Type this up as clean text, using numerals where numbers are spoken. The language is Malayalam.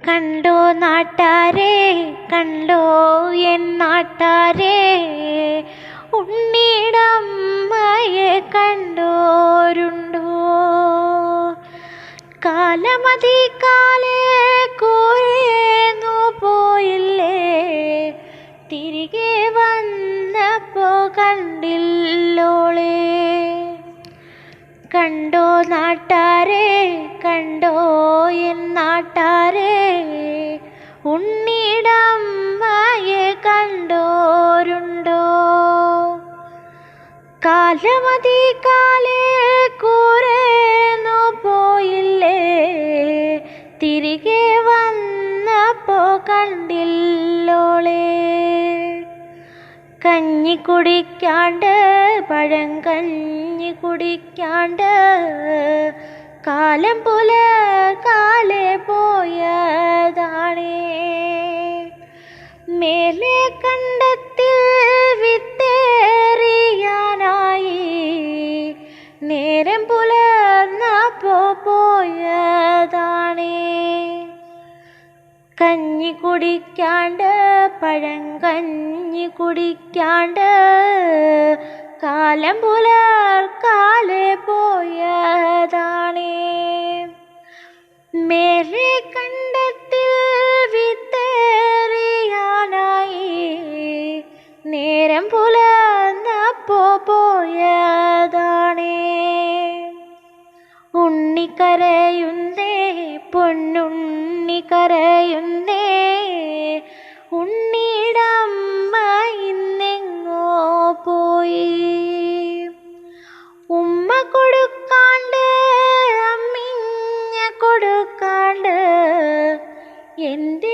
കണ്ടോ നാട്ടാരേ, കണ്ടോ എൻ നാട്ടാരേ, ഉണ്ണിടമ്മയെ കണ്ടോരുണ്ടോ? കാലമതി കാലേ കോരേന്നു പോയില്ലേ, തിരികെ വന്നപ്പോ കണ്ടില്ലോളേ. കണ്ടോ നാട്ടാരേ, കണ്ടോ എൻ നാട്ടാരേ, ഉണ്ണിടമ്മയെ കണ്ടോരുണ്ടോ? കാലമതി കാലേ കൂരേന്നു പോയില്ലേ, തിരികെ വന്നപ്പോ കണ്ടില്ലോളേ. കഞ്ഞി കുടിക്കാണ്ട്, പഴങ്കഞ്ഞി കുടിക്കാണ്ട്, കാലം പുലകാലെ പോയതാണേ. മേലെ കണ്ടത്തിൽ വിത്തേറിയാനായി, നേരം പുലർന്നപ്പോ പോയതാണേ. കഞ്ഞി കുടിക്കാണ്ട്, പഴങ്കഞ്ഞി കുടിക്കാണ്ട്, കാലം പുലർക്കാലെ പോയതാണേ. മേലെ കണ്ടത്തിൽ വിത്തേറിയാനായി, നേരം പുലർന്നപ്പോ പോയതാണേ. ഉണ്ണിക്കരയുന്നേ, പൊന്നുണ്ണി കരയുന്നേ, ഉണ്ണിടമ്മ ഇന്നെങ്ങോ പോയി. ഉമ്മ കൊടുക്കാണ്ട്, അമ്മിഞ്ഞ കൊടുക്കാണ്ട്, എൻ്റെ